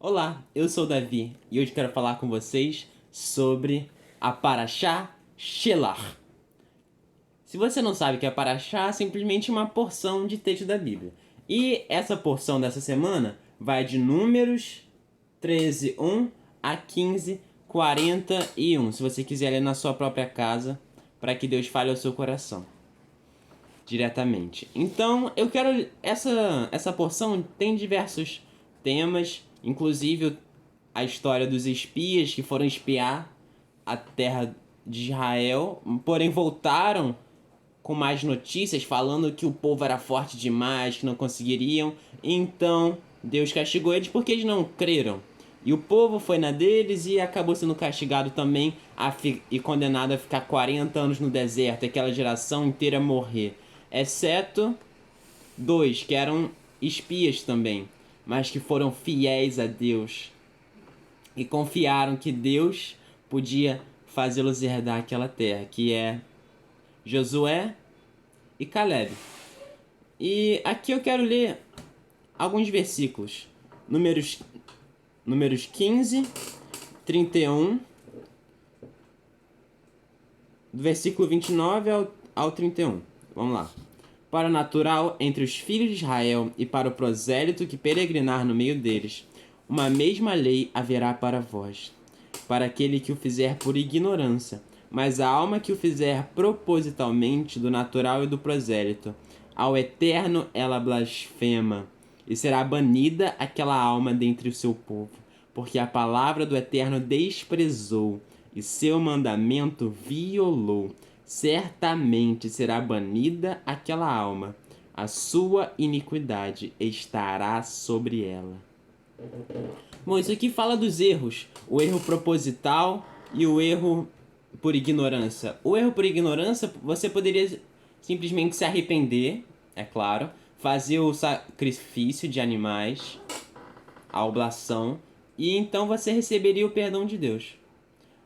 Olá, eu sou o Davi e hoje quero falar com vocês sobre a Parashá Shelach. Se você não sabe o que é Parashá, é simplesmente uma porção de texto da Bíblia. E essa porção dessa semana vai de Números 13:1 a 15:41. Se você quiser ler na sua própria casa, para que Deus fale ao seu coração diretamente. Então, eu quero essa porção tem diversos temas, inclusive a história dos espias que foram espiar a terra de Israel, porém voltaram com mais notícias falando que o povo era forte demais, que não conseguiriam. Então, Deus castigou eles porque eles não creram. E o povo foi na deles e acabou sendo castigado também e condenado a ficar 40 anos no deserto, aquela geração inteira morrer. Exceto dois, que eram espias também, mas que foram fiéis a Deus e confiaram que Deus podia fazê-los herdar aquela terra, que é Josué e Caleb. E aqui eu quero ler alguns versículos. Números 15, 31, do versículo 29 ao 31. Vamos lá. Para o natural entre os filhos de Israel e para o prosélito que peregrinar no meio deles, uma mesma lei haverá para vós, para aquele que o fizer por ignorância, mas a alma que o fizer propositalmente do natural e do prosélito, ao Eterno ela blasfema, e será banida aquela alma dentre o seu povo, porque a palavra do Eterno desprezou, e seu mandamento violou. Certamente será banida aquela alma, a sua iniquidade estará sobre ela. Bom, isso aqui fala dos erros, o erro proposital e o erro por ignorância. O erro por ignorância, você poderia simplesmente se arrepender, é claro, fazer o sacrifício de animais, a oblação, e então você receberia o perdão de Deus.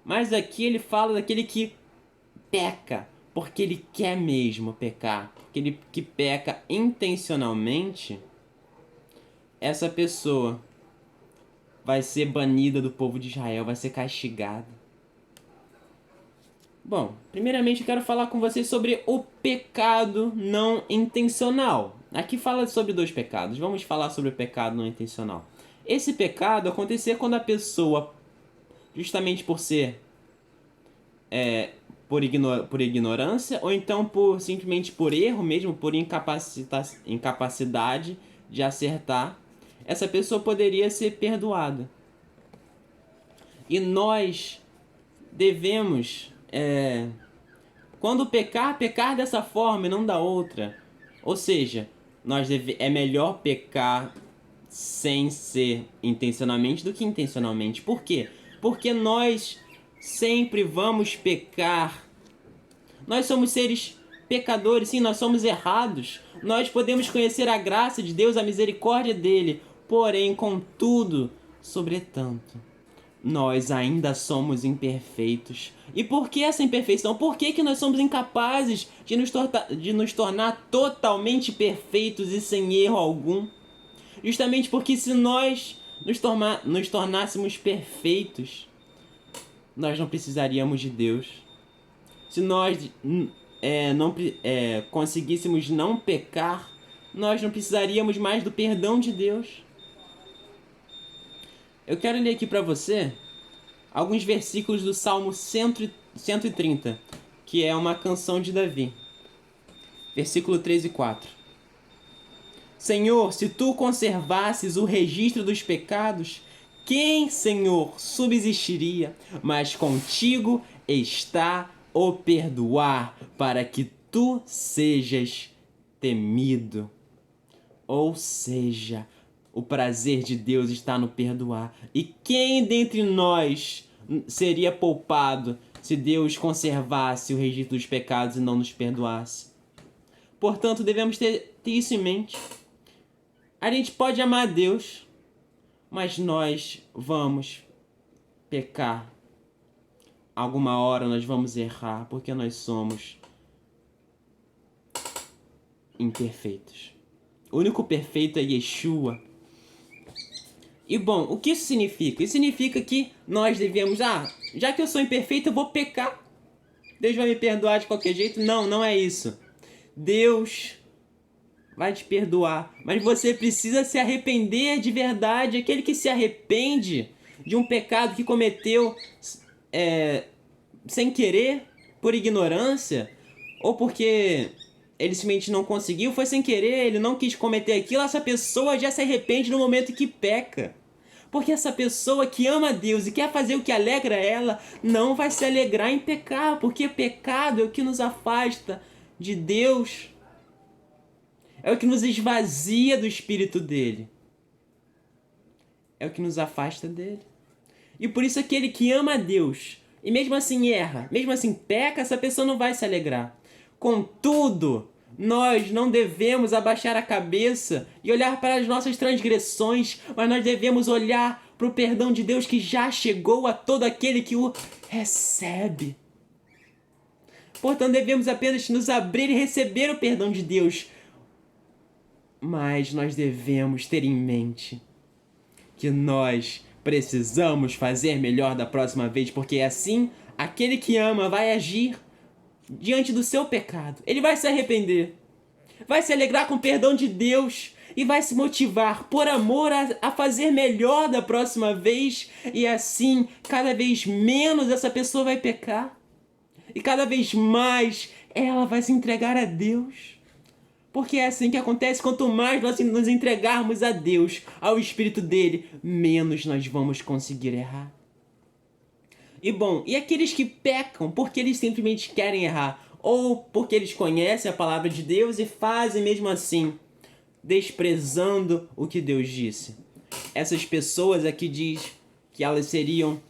Mas aqui ele fala daquele que peca, porque ele quer mesmo pecar, aquele que peca intencionalmente, essa pessoa vai ser banida do povo de Israel, vai ser castigada. Bom, primeiramente eu quero falar com vocês sobre o pecado não intencional. Aqui fala sobre dois pecados. Vamos falar sobre o pecado não intencional. Esse pecado acontecer quando a pessoa, justamente por ser por ignorância, ou então simplesmente por erro mesmo, por incapacidade de acertar, essa pessoa poderia ser perdoada. E nós devemos, quando pecar dessa forma e não da outra. Ou seja, é melhor pecar sem ser intencionalmente do que intencionalmente. Por quê? Porque nós sempre vamos pecar. Nós somos seres pecadores, sim, nós somos errados. Nós podemos conhecer a graça de Deus, a misericórdia dele. Porém, contudo, sobretanto, nós ainda somos imperfeitos. E por que essa imperfeição? Por que nós somos incapazes de nos tornar totalmente perfeitos e sem erro algum? Justamente porque se nós nos tornássemos perfeitos, nós não precisaríamos de Deus. Se nós não conseguíssemos não pecar, nós não precisaríamos mais do perdão de Deus. Eu quero ler aqui para você alguns versículos do Salmo 130, que é uma canção de Davi. Versículo 3 e 4. Senhor, se tu conservasses o registro dos pecados, quem, Senhor, subsistiria? Mas contigo está o perdoar, para que tu sejas temido. Ou seja, o prazer de Deus está no perdoar. E quem dentre nós seria poupado se Deus conservasse o registro dos pecados e não nos perdoasse? Portanto, devemos ter isso em mente. A gente pode amar a Deus, mas nós vamos pecar. Alguma hora nós vamos errar, porque nós somos imperfeitos. O único perfeito é Yeshua. E bom, o que isso significa? Isso significa que nós devemos, já que eu sou imperfeito, eu vou pecar. Deus vai me perdoar de qualquer jeito? Não, não é isso. Deus vai te perdoar, mas você precisa se arrepender de verdade. Aquele que se arrepende de um pecado que cometeu sem querer, por ignorância, ou porque ele simplesmente não conseguiu, foi sem querer, ele não quis cometer aquilo, essa pessoa já se arrepende no momento que peca. Porque essa pessoa que ama a Deus e quer fazer o que alegra ela, não vai se alegrar em pecar, porque pecado é o que nos afasta de Deus. É o que nos esvazia do Espírito dele. É o que nos afasta dele. E por isso aquele que ama a Deus e mesmo assim erra, mesmo assim peca, essa pessoa não vai se alegrar. Contudo, nós não devemos abaixar a cabeça e olhar para as nossas transgressões, mas nós devemos olhar para o perdão de Deus que já chegou a todo aquele que o recebe. Portanto, devemos apenas nos abrir e receber o perdão de Deus. Mas nós devemos ter em mente que nós precisamos fazer melhor da próxima vez, porque assim aquele que ama vai agir diante do seu pecado. Ele vai se arrepender, vai se alegrar com o perdão de Deus e vai se motivar por amor a fazer melhor da próxima vez. E assim, cada vez menos essa pessoa vai pecar e cada vez mais ela vai se entregar a Deus. Porque é assim que acontece, quanto mais nós nos entregarmos a Deus, ao Espírito dele, menos nós vamos conseguir errar. E bom, e aqueles que pecam porque eles simplesmente querem errar, ou porque eles conhecem a palavra de Deus e fazem mesmo assim, desprezando o que Deus disse. Essas pessoas aqui diz que elas seriam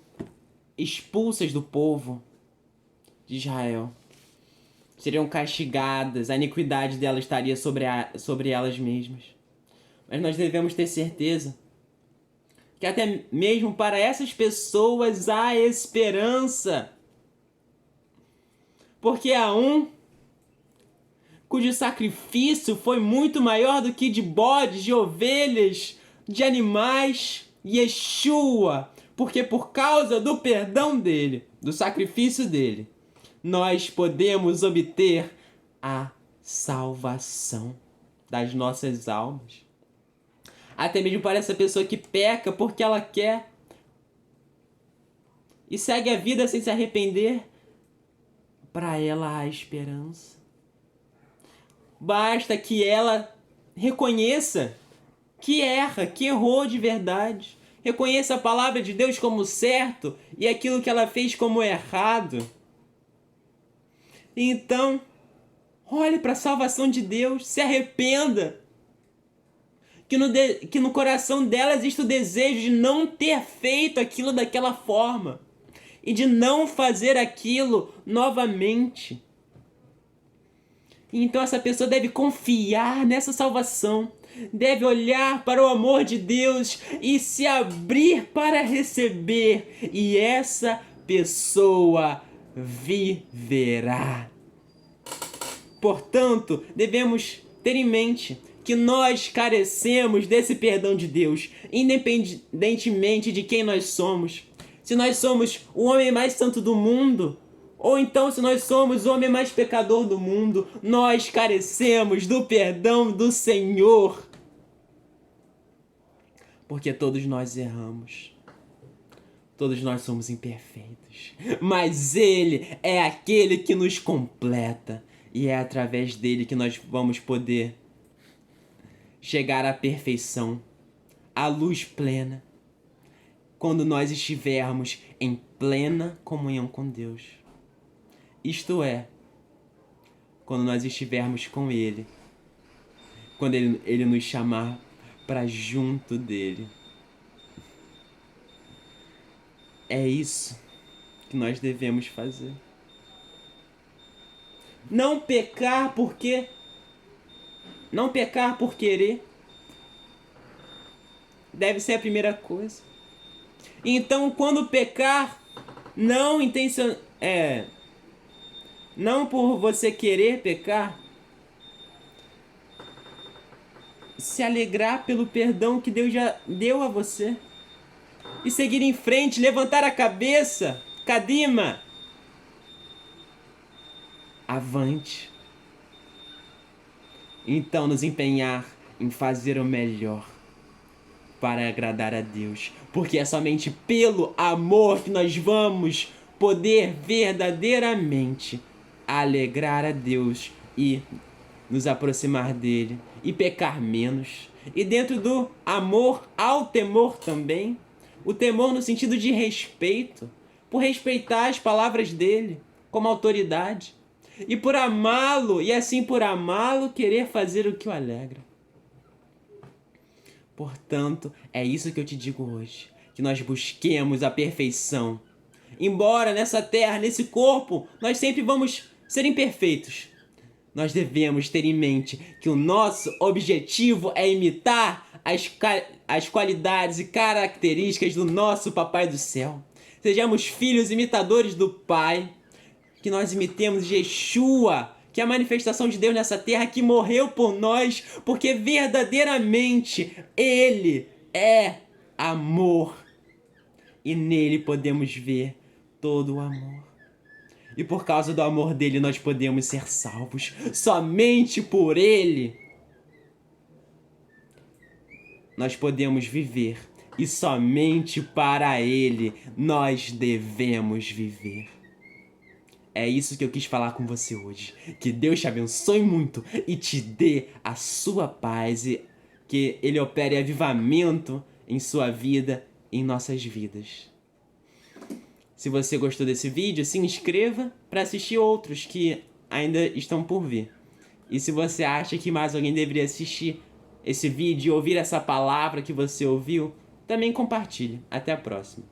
expulsas do povo de Israel. Seriam castigadas, a iniquidade delas estaria sobre elas mesmas. Mas nós devemos ter certeza que até mesmo para essas pessoas há esperança. Porque há um cujo sacrifício foi muito maior do que de bodes, de ovelhas, de animais, Yeshua. Porque por causa do perdão dele, do sacrifício dele, nós podemos obter a salvação das nossas almas. Até mesmo para essa pessoa que peca porque ela quer e segue a vida sem se arrepender, para ela há esperança. Basta que ela reconheça que erra, que errou de verdade. Reconheça a palavra de Deus como certo e aquilo que ela fez como errado. Então, olhe para a salvação de Deus, se arrependa. Que no coração dela existe o desejo de não ter feito aquilo daquela forma. E de não fazer aquilo novamente. Então essa pessoa deve confiar nessa salvação. Deve olhar para o amor de Deus e se abrir para receber. E essa pessoa viverá. Portanto, devemos ter em mente que nós carecemos desse perdão de Deus, independentemente de quem nós somos. Se nós somos o homem mais santo do mundo, ou então se nós somos o homem mais pecador do mundo, nós carecemos do perdão do Senhor. Porque todos nós erramos. Todos nós somos imperfeitos, mas Ele é aquele que nos completa e é através dele que nós vamos poder chegar à perfeição, à luz plena, quando nós estivermos em plena comunhão com Deus. Isto é, quando nós estivermos com Ele, quando Ele nos chamar para junto dele. É isso que nós devemos fazer. Não pecar por querer. Deve ser a primeira coisa. Então, quando pecar, não por você querer pecar, se alegrar pelo perdão que Deus já deu a você. E seguir em frente, levantar a cabeça. Kadima! Avante. Então nos empenhar em fazer o melhor para agradar a Deus. Porque é somente pelo amor que nós vamos poder verdadeiramente alegrar a Deus e nos aproximar dele e pecar menos. E dentro do amor há o temor também. O temor no sentido de respeito, por respeitar as palavras dele como autoridade. E por amá-lo, e assim por amá-lo, querer fazer o que o alegra. Portanto, é isso que eu te digo hoje. Que nós busquemos a perfeição. Embora nessa terra, nesse corpo, nós sempre vamos ser imperfeitos. Nós devemos ter em mente que o nosso objetivo é imitar as qualidades e características do nosso Papai do Céu. Sejamos filhos imitadores do Pai. Que nós imitemos Yeshua, que é a manifestação de Deus nessa terra, que morreu por nós, porque verdadeiramente Ele é amor. E nele podemos ver todo o amor. E por causa do amor dele nós podemos ser salvos. Somente por ele nós podemos viver. E somente para ele nós devemos viver. É isso que eu quis falar com você hoje. Que Deus te abençoe muito e te dê a sua paz. E que ele opere avivamento em sua vida, em nossas vidas. Se você gostou desse vídeo, se inscreva para assistir outros que ainda estão por vir. E se você acha que mais alguém deveria assistir esse vídeo e ouvir essa palavra que você ouviu, também compartilhe. Até a próxima.